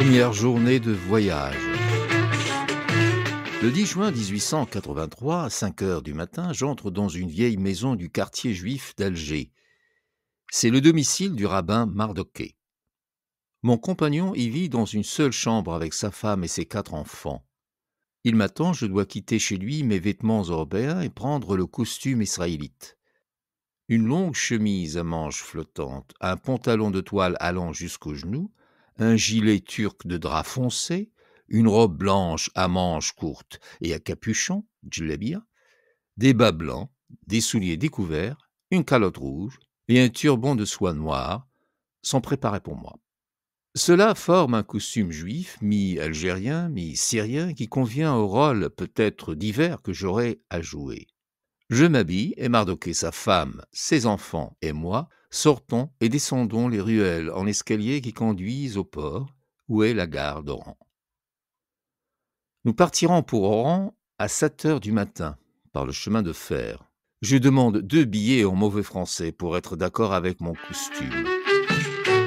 Première journée de voyage. Le 10 juin 1883, à 5 heures du matin, j'entre dans une vieille maison du quartier juif d'Alger. C'est le domicile du rabbin Mardoké. Mon compagnon y vit dans une seule chambre avec sa femme et ses 4 enfants. Il m'attend, je dois quitter chez lui mes vêtements européens et prendre le costume israélite. Une longue chemise à manches flottantes, un pantalon de toile allant jusqu'aux genoux, un gilet turc de drap foncé, une robe blanche à manches courtes et à capuchon, djellabia, des bas blancs, des souliers découverts, une calotte rouge et un turban de soie noire sont préparés pour moi. Cela forme un costume juif, mi-algérien, mi-syrien, qui convient au rôle peut-être divers que j'aurai à jouer. Je m'habille et Mardoké, sa femme, ses enfants et moi sortons et descendons les ruelles en escalier qui conduisent au port, où est la gare d'Oran. Nous partirons pour Oran à 7 heures du matin, par le chemin de fer. Je demande 2 billets en mauvais français pour être d'accord avec mon costume.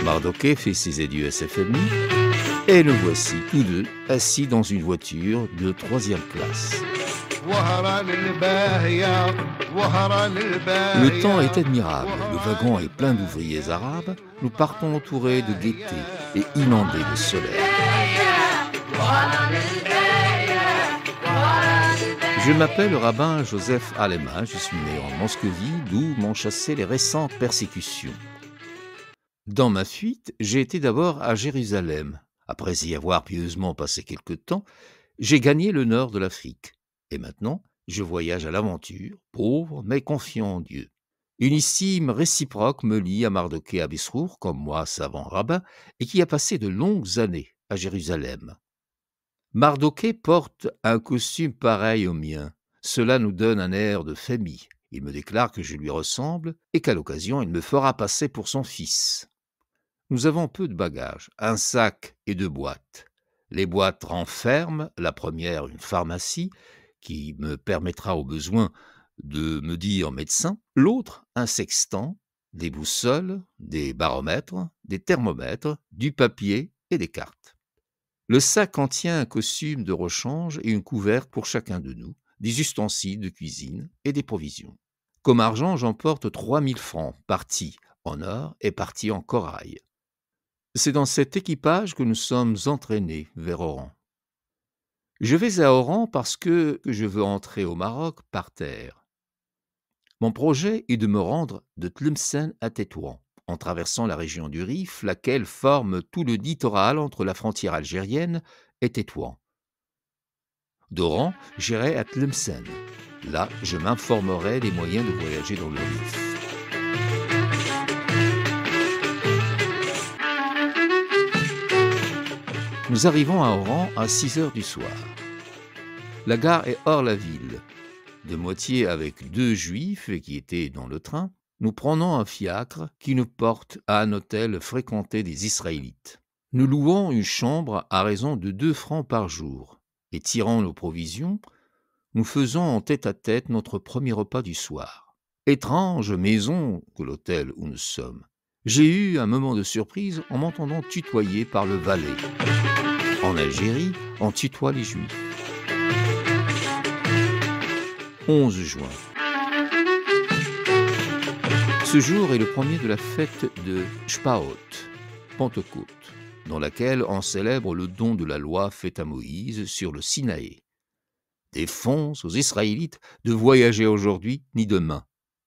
Mardoké fait ses adieux à sa famille, et le voici tous deux assis dans une voiture de 3e classe. Le temps est admirable, le wagon est plein d'ouvriers arabes, nous partons entourés de gaieté et inondés de soleil. Je m'appelle le rabbin Joseph Alema, je suis né en Moscovie, d'où m'ont chassé les récentes persécutions. Dans ma fuite, j'ai été d'abord à Jérusalem. Après y avoir pieusement passé quelque temps, j'ai gagné le nord de l'Afrique. Et maintenant, je voyage à l'aventure, pauvre mais confiant en Dieu. Une estime réciproque me lie à Mardoké Abisrour, comme moi, savant rabbin, et qui a passé de longues années à Jérusalem. Mardoké porte un costume pareil au mien. Cela nous donne un air de famille. Il me déclare que je lui ressemble et qu'à l'occasion, il me fera passer pour son fils. Nous avons peu de bagages, un sac et 2 boîtes. Les boîtes renferment, la première une pharmacie, qui me permettra au besoin de me dire médecin, l'autre un sextant, des boussoles, des baromètres, des thermomètres, du papier et des cartes. Le sac contient un costume de rechange et une couverte pour chacun de nous, des ustensiles de cuisine et des provisions. Comme argent, j'emporte 3000 francs, partis en or et partis en corail. C'est dans cet équipage que nous sommes entraînés vers Oran. Je vais à Oran parce que je veux entrer au Maroc par terre. Mon projet est de me rendre de Tlemcen à Tétouan, en traversant la région du Rif, laquelle forme tout le littoral entre la frontière algérienne et Tétouan. D'Oran, j'irai à Tlemcen. Là, je m'informerai des moyens de voyager dans le Rif. Nous arrivons à Oran à 6 heures du soir. La gare est hors la ville. De moitié avec 2 juifs qui étaient dans le train, nous prenons un fiacre qui nous porte à un hôtel fréquenté des Israélites. Nous louons une chambre à raison de 2 francs par jour et tirant nos provisions, nous faisons en tête-à-tête notre premier repas du soir. Étrange maison que l'hôtel où nous sommes. J'ai eu un moment de surprise en m'entendant tutoyer par le valet. En Algérie, on tutoie les Juifs. 11 juin. Ce jour est le premier de la fête de Shpaot, Pentecôte, dans laquelle on célèbre le don de la loi faite à Moïse sur le Sinaï. Défense aux Israélites de voyager aujourd'hui ni demain.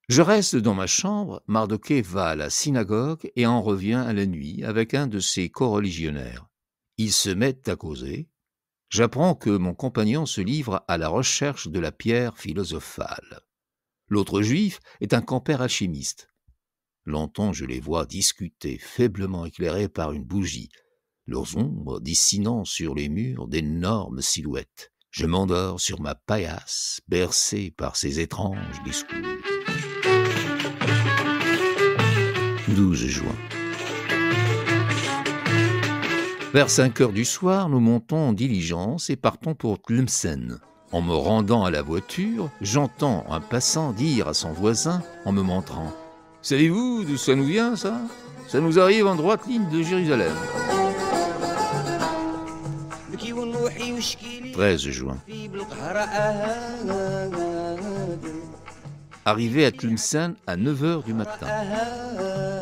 Je reste dans ma chambre, Mardoké va à la synagogue et en revient à la nuit avec un de ses coreligionnaires. Ils se mettent à causer. J'apprends que mon compagnon se livre à la recherche de la pierre philosophale. L'autre juif est un compère alchimiste. Longtemps je les vois discuter, faiblement éclairés par une bougie, leurs ombres dessinant sur les murs d'énormes silhouettes. Je m'endors sur ma paillasse, bercé par ces étranges discours. 12 juin. Vers 5 heures du soir, nous montons en diligence et partons pour Tlemcen. En me rendant à la voiture, j'entends un passant dire à son voisin en me montrant « Savez-vous d'où ça nous vient, ça ? Ça nous arrive en droite ligne de Jérusalem. » 13 juin. Arrivé à Tlemcen à 9 heures du matin.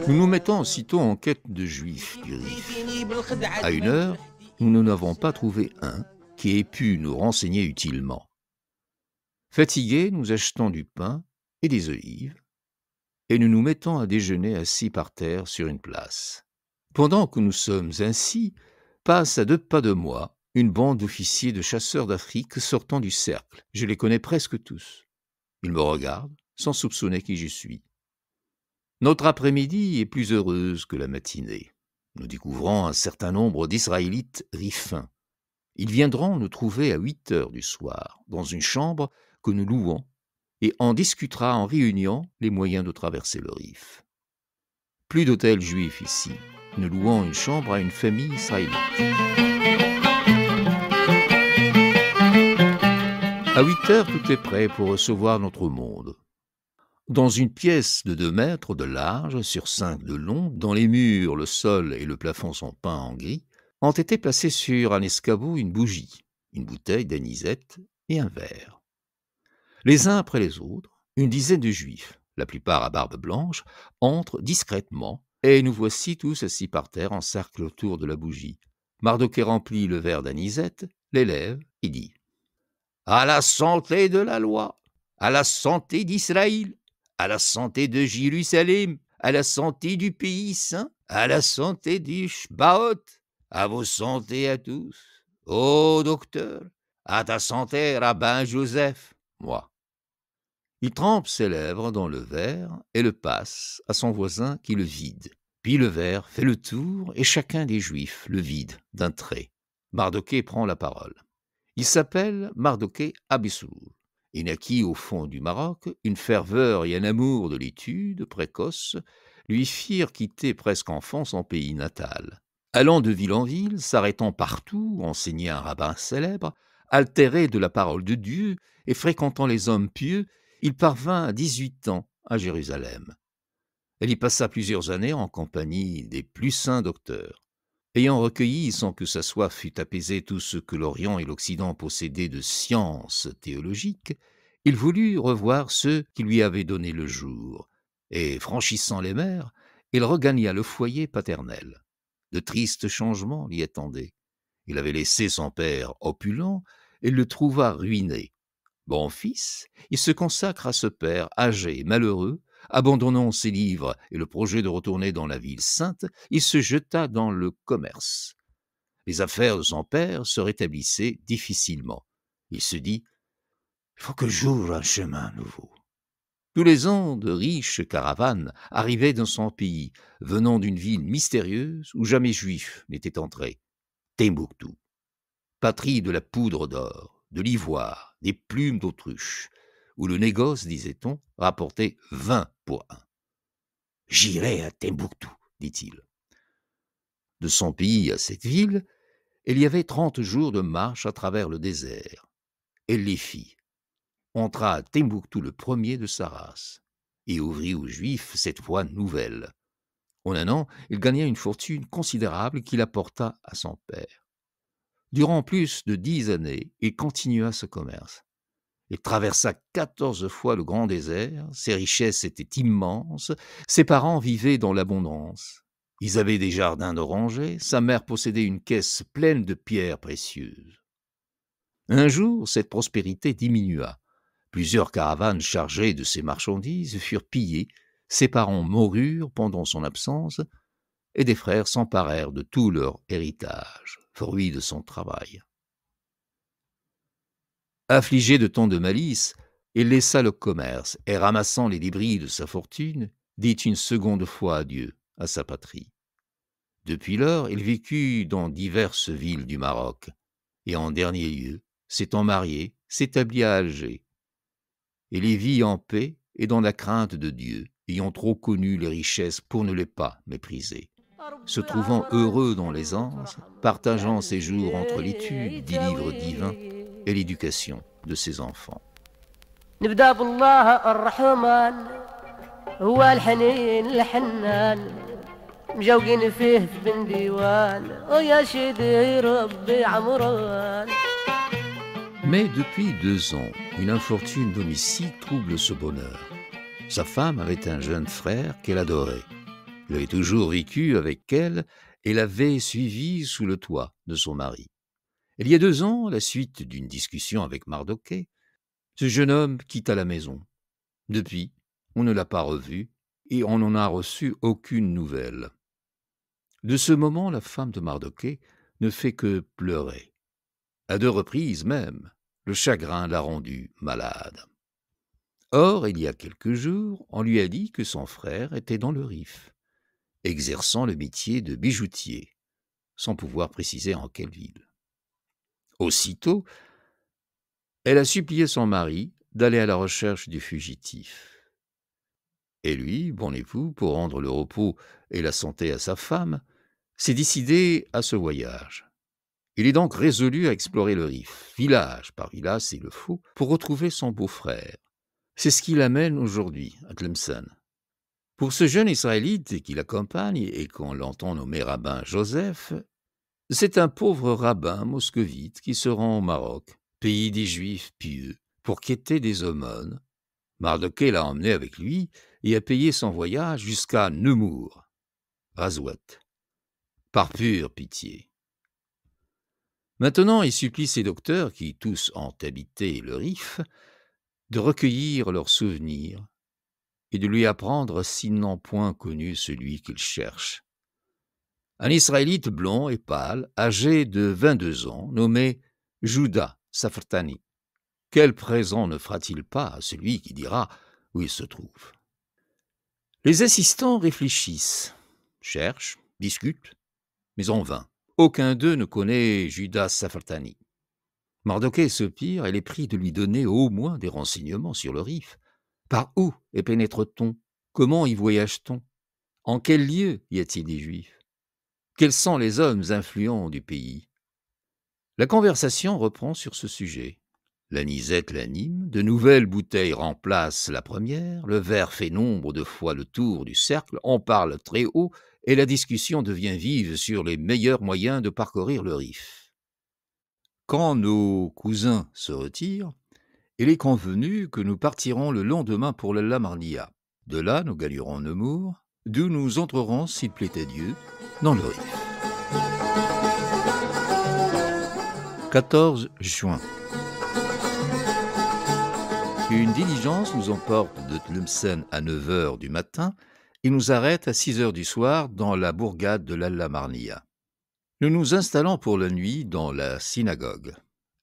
Nous nous mettons aussitôt en quête de juifs du Rif. À 1 heure, nous n'avons pas trouvé un qui ait pu nous renseigner utilement. Fatigués, nous achetons du pain et des olives et nous nous mettons à déjeuner assis par terre sur une place. Pendant que nous sommes ainsi, passe à 2 pas de moi une bande d'officiers de chasseurs d'Afrique sortant du cercle. Je les connais presque tous. Ils me regardent sans soupçonner qui je suis. Notre après-midi est plus heureuse que la matinée. Nous découvrons un certain nombre d'Israélites rifins. Ils viendront nous trouver à 8 heures du soir, dans une chambre que nous louons, et on discutera en réunion les moyens de traverser le Rif. Plus d'hôtels juifs ici. Nous louons une chambre à une famille israélite. À 8 heures, tout est prêt pour recevoir notre monde. Dans une pièce de 2 mètres de large sur 5 de long, dont les murs, le sol et le plafond sont peints en gris, ont été placés sur un escabeau une bougie, une bouteille d'anisette et un verre. Les uns après les autres, une dizaine de juifs, la plupart à barbe blanche, entrent discrètement et nous voici tous assis par terre en cercle autour de la bougie. Mardoké remplit le verre d'anisette, l'élève et dit « À la santé de la loi, à la santé d'Israël, à la santé de Jérusalem, à la santé du pays saint, à la santé du Shbaot, à vos santés à tous. Ô docteur, à ta santé, rabbin Joseph, moi. » Il trempe ses lèvres dans le verre et le passe à son voisin qui le vide. Puis le verre fait le tour et chacun des Juifs le vide d'un trait. Mardoké prend la parole. Il s'appelle Mardoké Abissoul. Il naquit au fond du Maroc, une ferveur et un amour de l'étude précoce lui firent quitter presque enfant son pays natal. Allant de ville en ville, s'arrêtant partout, enseignait un rabbin célèbre, altéré de la parole de Dieu et fréquentant les hommes pieux, il parvint à 18 ans à Jérusalem. Elle y passa plusieurs années en compagnie des plus saints docteurs. Ayant recueilli, sans que sa soif fût apaisée, tout ce que l'Orient et l'Occident possédaient de sciences théologiques, il voulut revoir ceux qui lui avaient donné le jour, et, franchissant les mers, il regagna le foyer paternel. De tristes changements l'y attendaient. Il avait laissé son père opulent et le trouva ruiné. Bon fils, il se consacre à ce père âgé et malheureux. Abandonnant ses livres et le projet de retourner dans la ville sainte, il se jeta dans le commerce. Les affaires de son père se rétablissaient difficilement. Il se dit « Il faut que j'ouvre un chemin nouveau ». Tous les ans, de riches caravanes arrivaient dans son pays, venant d'une ville mystérieuse où jamais juif n'était entré, Tombouctou, patrie de la poudre d'or, de l'ivoire, des plumes d'autruche, où le négoce, disait-on, rapportait 20 pour 1. « J'irai à Tombouctou, dit-il. De son pays à cette ville, il y avait 30 jours de marche à travers le désert. Elle les fit, entra à Tombouctou le premier de sa race, et ouvrit aux Juifs cette voie nouvelle. En un an, il gagna une fortune considérable qu'il apporta à son père. Durant plus de 10 années, il continua ce commerce. Il traversa 14 fois le grand désert, ses richesses étaient immenses, ses parents vivaient dans l'abondance. Ils avaient des jardins d'orangers, sa mère possédait une caisse pleine de pierres précieuses. Un jour, cette prospérité diminua. Plusieurs caravanes chargées de ses marchandises furent pillées, ses parents moururent pendant son absence, et des frères s'emparèrent de tout leur héritage, fruit de son travail. Affligé de tant de malice, il laissa le commerce et, ramassant les débris de sa fortune, dit une seconde fois adieu à sa patrie. Depuis lors, il vécut dans diverses villes du Maroc et, en dernier lieu, s'étant marié, s'établit à Alger. Il y vit en paix et dans la crainte de Dieu, ayant trop connu les richesses pour ne les pas mépriser. Se trouvant heureux dans l'aisance, partageant ses jours entre l'étude des livres divins et l'éducation de ses enfants. نبدأ بالله الرحمن هو الحنين الحنان مجوقين فيه في بن ديوان ويا شدي ربي عمران Mais depuis 2 ans, une infortune domestique trouble ce bonheur. Sa femme avait un jeune frère qu'elle adorait. Il avait toujours vécu avec elle et l'avait suivie sous le toit de son mari. Il y a 2 ans, à la suite d'une discussion avec Mardochée, ce jeune homme quitta la maison. Depuis, on ne l'a pas revu et on n'en a reçu aucune nouvelle. De ce moment, la femme de Mardochée ne fait que pleurer. À 2 reprises même, le chagrin l'a rendue malade. Or, il y a quelques jours, on lui a dit que son frère était dans le Rif, exerçant le métier de bijoutier, sans pouvoir préciser en quelle ville. Aussitôt, elle a supplié son mari d'aller à la recherche du fugitif. Et lui, bon époux, pour rendre le repos et la santé à sa femme, s'est décidé à ce voyage. Il est donc résolu à explorer le Rif, village par village s'il le faut, pour retrouver son beau-frère. C'est ce qui l'amène aujourd'hui à Tlemcen. Pour ce jeune Israélite qui l'accompagne et qu'on l'entend nommer rabbin Joseph, c'est un pauvre rabbin moscovite qui se rend au Maroc, pays des Juifs pieux, pour quêter des aumônes. Mardochée l'a emmené avec lui et a payé son voyage jusqu'à Nemours, Razouat, par pure pitié. Maintenant, il supplie ses docteurs, qui tous ont habité le Rif, de recueillir leurs souvenirs et de lui apprendre s'ils n'ont point connu celui qu'ils cherchent. Un Israélite blond et pâle, âgé de 22 ans, nommé Juda Safartani. Quel présent ne fera-t-il pas à celui qui dira où il se trouve? Les assistants réfléchissent, cherchent, discutent, mais en vain. Aucun d'eux ne connaît Judas Safartani. Mardochée soupire, elle est prie de lui donner au moins des renseignements sur le Rif. Par où y pénètre-t-on? Comment y voyage-t-on? En quel lieu y a-t-il des Juifs? Quels sont les hommes influents du pays? La conversation reprend sur ce sujet. L'anisette l'anime, de nouvelles bouteilles remplacent la première, le verre fait nombre de fois le tour du cercle, on parle très haut et la discussion devient vive sur les meilleurs moyens de parcourir le Rif. Quand nos cousins se retirent, il est convenu que nous partirons le lendemain pour la Lamarnia. De là, nous gagnerons Nemours, d'où nous entrerons, s'il plaît à Dieu, dans le Rif. 14 juin. Une diligence nous emporte de Tlemcen à 9h du matin et nous arrête à 6h du soir dans la bourgade de l'Al-Lamarnia. Nous nous installons pour la nuit dans la synagogue.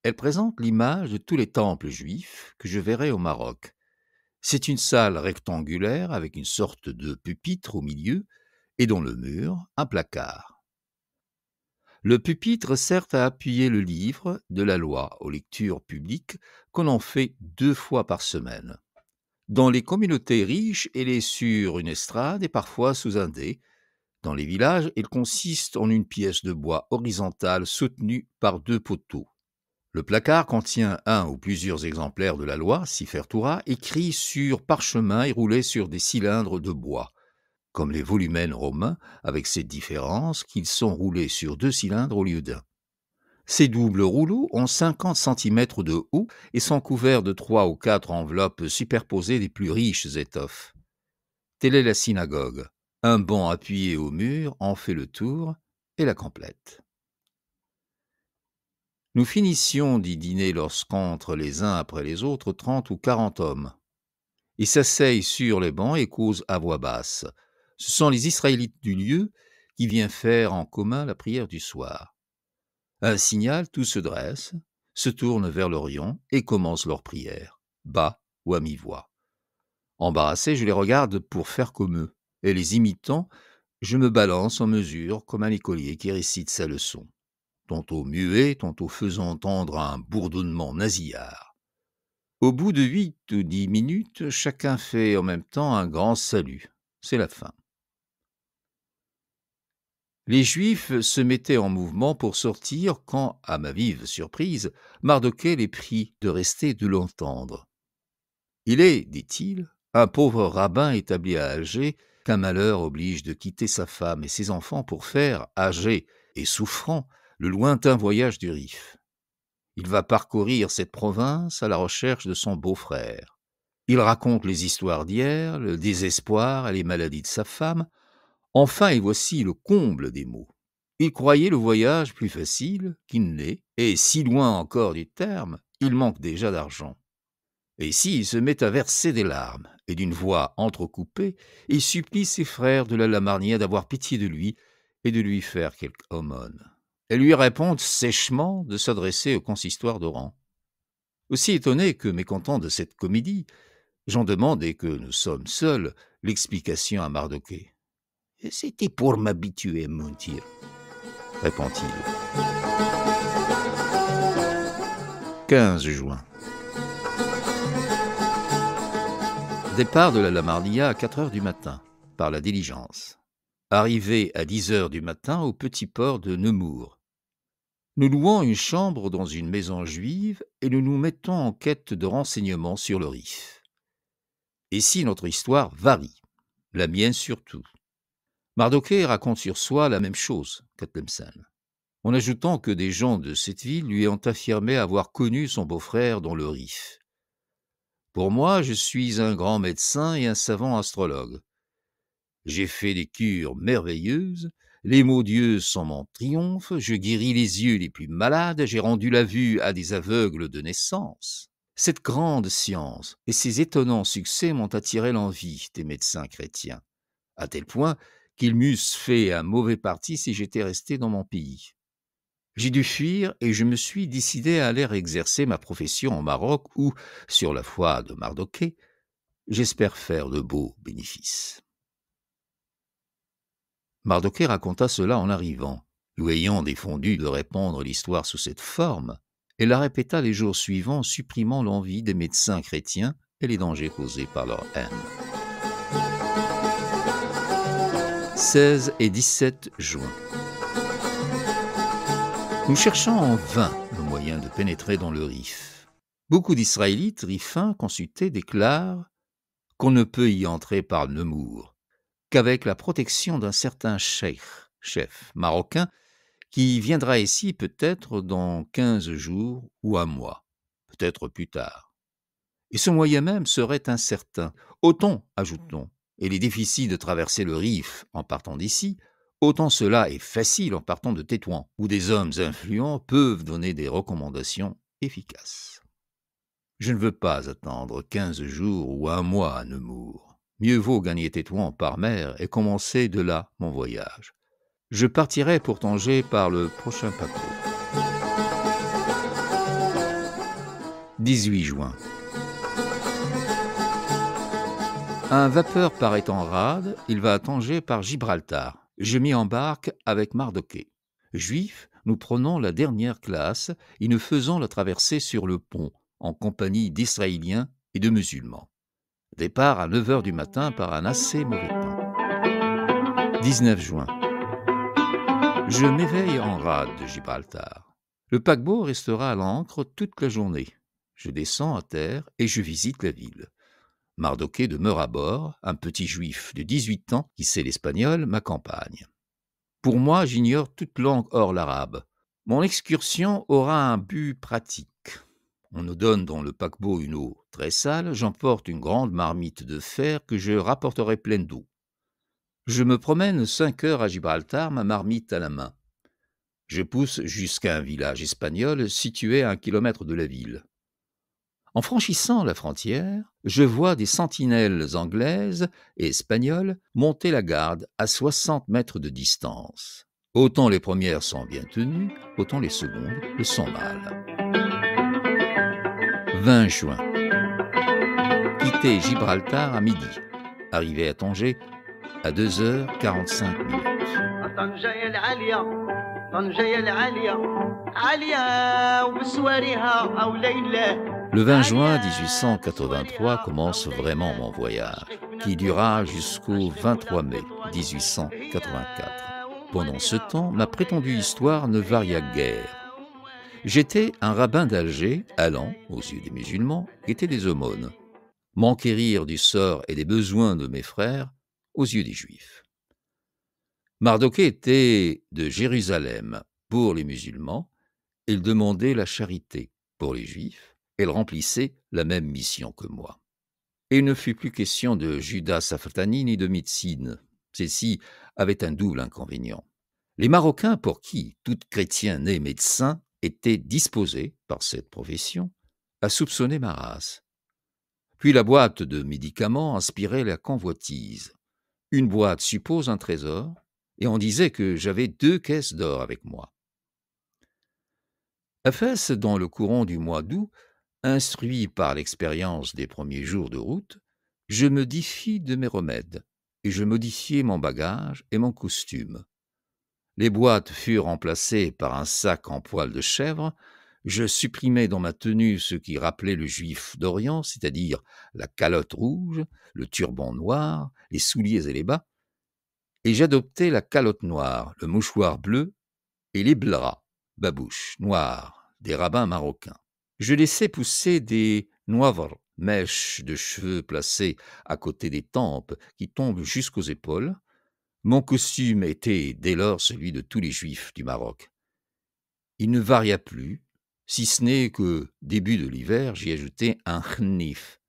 Elle présente l'image de tous les temples juifs que je verrai au Maroc. C'est une salle rectangulaire avec une sorte de pupitre au milieu et dans le mur, un placard. Le pupitre sert à appuyer le livre de la loi aux lectures publiques qu'on en fait 2 fois par semaine. Dans les communautés riches, elle est sur une estrade et parfois sous un dais. Dans les villages, elle consiste en une pièce de bois horizontale soutenue par 2 poteaux. Le placard contient un ou plusieurs exemplaires de la loi, Sifer Torah, écrits sur parchemin et roulés sur des cylindres de bois, comme les volumens romains, avec cette différence qu'ils sont roulés sur 2 cylindres au lieu d'un. Ces doubles rouleaux ont 50 cm de haut et sont couverts de 3 ou 4 enveloppes superposées des plus riches étoffes. Telle est la synagogue. Un banc appuyé au mur en fait le tour et la complète. Nous finissions d'y dîner lorsqu'entrent les uns après les autres 30 ou 40 hommes. Ils s'asseyent sur les bancs et causent à voix basse. Ce sont les Israélites du lieu qui viennent faire en commun la prière du soir. À un signal, tous se dressent, se tournent vers l'Orient et commencent leur prière, bas ou à mi-voix. Embarrassé, je les regarde pour faire comme eux, et les imitant, je me balance en mesure comme un écolier qui récite sa leçon, tantôt muet, tantôt faisant entendre un bourdonnement nasillard. Au bout de 8 ou 10 minutes, chacun fait en même temps un grand salut. C'est la fin. Les Juifs se mettaient en mouvement pour sortir quand, à ma vive surprise, Mardochée les prie de rester de l'entendre. Il est, dit-il, un pauvre rabbin établi à Alger qu'un malheur oblige de quitter sa femme et ses enfants pour faire, âgé et souffrant, le lointain voyage du Rif. Il va parcourir cette province à la recherche de son beau-frère. Il raconte les histoires d'hier, le désespoir et les maladies de sa femme. Enfin, et voici le comble des maux. Il croyait le voyage plus facile qu'il ne l'est, et si loin encore du terme, il manque déjà d'argent. Et ici, il se met à verser des larmes, et d'une voix entrecoupée, il supplie ses frères de la Lamarnière d'avoir pitié de lui et de lui faire quelque aumône. Elles lui répondent sèchement de s'adresser au consistoire d'Oran. Aussi étonné que mécontent de cette comédie, j'en demande, et que nous sommes seuls, l'explication à Mardoché. « C'était pour m'habituer à mentir, » répond-il. 15 juin. Départ de la Lamarnia à 4 heures du matin, par la diligence. Arrivé à 10 heures du matin au petit port de Nemours. Nous louons une chambre dans une maison juive et nous nous mettons en quête de renseignements sur le Rif. Ici, notre histoire varie, la mienne surtout. Mardoché raconte sur soi la même chose qu'à Tlemcen, en ajoutant que des gens de cette ville lui ont affirmé avoir connu son beau-frère dans le Rif. Pour moi, je suis un grand médecin et un savant astrologue. J'ai fait des cures merveilleuses, les maux d'yeux sont mon triomphe, je guéris les yeux les plus malades, j'ai rendu la vue à des aveugles de naissance. Cette grande science et ces étonnants succès m'ont attiré l'envie des médecins chrétiens, à tel point qu'ils m'eussent fait un mauvais parti si j'étais resté dans mon pays. J'ai dû fuir et je me suis décidé à aller exercer ma profession au Maroc où, sur la foi de Mardoché, j'espère faire de beaux bénéfices. Mardoché raconta cela en arrivant, lui ayant défendu de répandre l'histoire sous cette forme, et la répéta les jours suivants, supprimant l'envie des médecins chrétiens et les dangers causés par leur haine. 16 et 17 juin. Nous cherchons en vain le moyen de pénétrer dans le Rif. Beaucoup d'Israélites rifins consultés déclarent qu'on ne peut y entrer par Nemours qu'avec la protection d'un certain chef marocain qui viendra ici peut-être dans 15 jours ou un mois, peut-être plus tard. Et ce moyen même serait incertain. Autant, ajoute-t-on, il est difficile de traverser le Rif en partant d'ici, autant cela est facile en partant de Tétouan, où des hommes influents peuvent donner des recommandations efficaces. Je ne veux pas attendre 15 jours ou un mois à Nemours. Mieux vaut gagner Tétouan par mer et commencer de là mon voyage. Je partirai pour Tanger par le prochain paquebot. 18 juin. Un vapeur paraît en rade, il va à Tanger par Gibraltar. Je m'y embarque avec Mardoché. Juifs, nous prenons la dernière classe et nous faisons la traversée sur le pont, en compagnie d'Israéliens et de musulmans. Départ à 9 heures du matin par un assez mauvais temps. 19 juin. Je m'éveille en rade de Gibraltar. Le paquebot restera à l'ancre toute la journée. Je descends à terre et je visite la ville. Mardoché demeure à bord, un petit juif de 18 ans qui sait l'espagnol m'accompagne. Pour moi, j'ignore toute langue hors l'arabe. Mon excursion aura un but pratique. On nous donne dans le paquebot une eau très sale, j'emporte une grande marmite de fer que je rapporterai pleine d'eau. Je me promène 5 heures à Gibraltar, ma marmite à la main. Je pousse jusqu'à un village espagnol situé à 1 kilomètre de la ville. En franchissant la frontière, je vois des sentinelles anglaises et espagnoles monter la garde à 60 mètres de distance. Autant les premières sont bien tenues, autant les secondes le sont mal. 20 juin. Quitté Gibraltar à midi. Arrivé à Tanger à 2h45. Le 20 juin 1883 commence vraiment mon voyage, qui durera jusqu'au 23 mai 1884. Pendant ce temps, ma prétendue histoire ne varia guère. J'étais un rabbin d'Alger, allant, aux yeux des musulmans, guetter des aumônes, m'enquérir du sort et des besoins de mes frères, aux yeux des juifs. Mardoché était de Jérusalem pour les musulmans Il demandait la charité pour les Juifs, et il remplissait la même mission que moi. Et il ne fut plus question de Judas Safrtani ni de médecine. Celle-ci avait un double inconvénient. Les Marocains, pour qui tout chrétien né médecin était disposé, par cette profession, à soupçonner ma race. Puis la boîte de médicaments inspirait la convoitise. Une boîte suppose un trésor, et on disait que j'avais 2 caisses d'or avec moi. À Fès, dans le courant du mois d'août, instruit par l'expérience des premiers jours de route, je me défis de mes remèdes, et je modifiai mon bagage et mon costume. Les boîtes furent remplacées par un sac en poil de chèvre. Je supprimai dans ma tenue ce qui rappelait le juif d'Orient, c'est-à-dire la calotte rouge, le turban noir, les souliers et les bas, et j'adoptai la calotte noire, le mouchoir bleu et les blras, babouches noirs, des rabbins marocains. Je laissai pousser des noivres, mèches de cheveux placées à côté des tempes qui tombent jusqu'aux épaules. Mon costume était dès lors celui de tous les juifs du Maroc. Il ne varia plus, si ce n'est que, début de l'hiver, j'y ajoutai un khnif,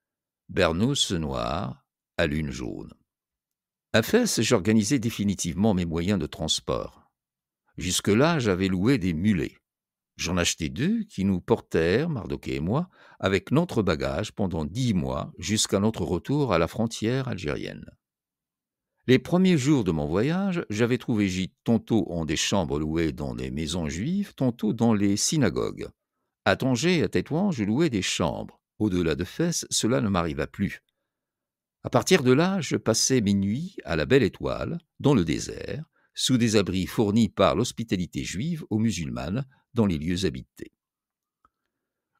bernous noir à lune jaune. À Fès, j'organisai définitivement mes moyens de transport. Jusque-là, j'avais loué des mulets. J'en achetai 2 qui nous portèrent, Mardoké et moi, avec notre bagage pendant 10 mois jusqu'à notre retour à la frontière algérienne. Les premiers jours de mon voyage, j'avais trouvé gîte tantôt en des chambres louées dans des maisons juives, tantôt dans les synagogues. À Tanger et à Tétouan, je louais des chambres. Au-delà de Fès, cela ne m'arriva plus. À partir de là, je passais mes nuits à la Belle Étoile, dans le désert, sous des abris fournis par l'hospitalité juive aux musulmanes dans les lieux habités.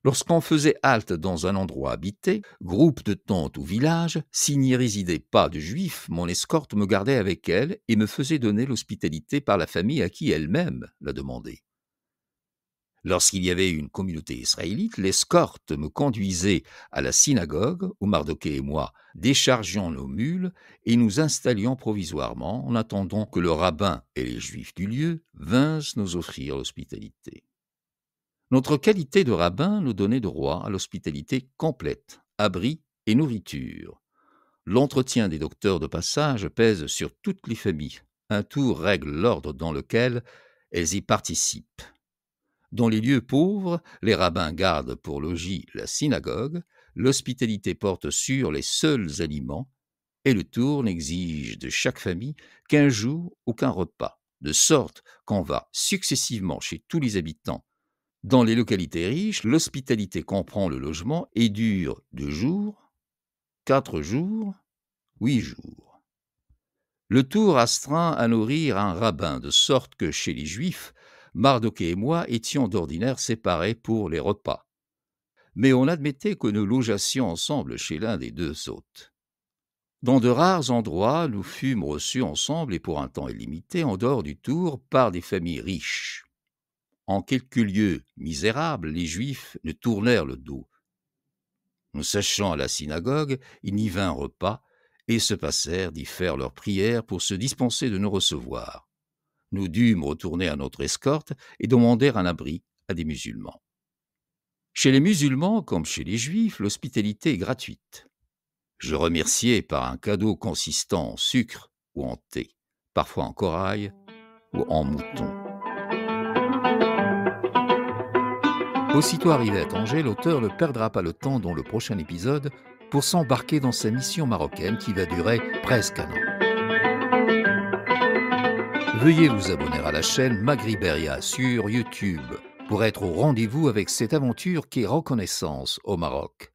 Lorsqu'on faisait halte dans un endroit habité, groupe de tentes ou village, s'il n'y résidait pas de juifs, mon escorte me gardait avec elle et me faisait donner l'hospitalité par la famille à qui elle-même la demandait. Lorsqu'il y avait une communauté israélite, l'escorte me conduisait à la synagogue où Mardoké et moi déchargions nos mules et nous installions provisoirement en attendant que le rabbin et les juifs du lieu vinssent nous offrir l'hospitalité. Notre qualité de rabbin nous donnait droit à l'hospitalité complète, abri et nourriture. L'entretien des docteurs de passage pèse sur toutes les familles. Un tour règle l'ordre dans lequel elles y participent. Dans les lieux pauvres, les rabbins gardent pour logis la synagogue, l'hospitalité porte sur les seuls aliments, et le tour n'exige de chaque famille qu'un jour ou qu'un repas, de sorte qu'on va successivement chez tous les habitants. Dans les localités riches, l'hospitalité comprend le logement et dure 2 jours, 4 jours, 8 jours. Le tour astreint à nourrir un rabbin, de sorte que chez les Juifs, Mardoké et moi étions d'ordinaire séparés pour les repas. Mais on admettait que nous logeassions ensemble chez l'un des 2 hôtes. Dans de rares endroits, nous fûmes reçus ensemble et pour un temps illimité en dehors du tour par des familles riches. En quelques lieux misérables, les Juifs nous tournèrent le dos. Nous sachant à la synagogue, ils n'y vinrent repas et se passèrent d'y faire leurs prières pour se dispenser de nous recevoir. Nous dûmes retourner à notre escorte et demander un abri à des musulmans. Chez les musulmans, comme chez les Juifs, l'hospitalité est gratuite. Je remerciai par un cadeau consistant en sucre ou en thé, parfois en corail ou en mouton. Aussitôt arrivé à Tanger, l'auteur ne perdra pas le temps dans le prochain épisode pour s'embarquer dans sa mission marocaine qui va durer presque 1 an. Veuillez vous abonner à la chaîne Maghriberia sur YouTube pour être au rendez-vous avec cette aventure qui est reconnaissance au Maroc.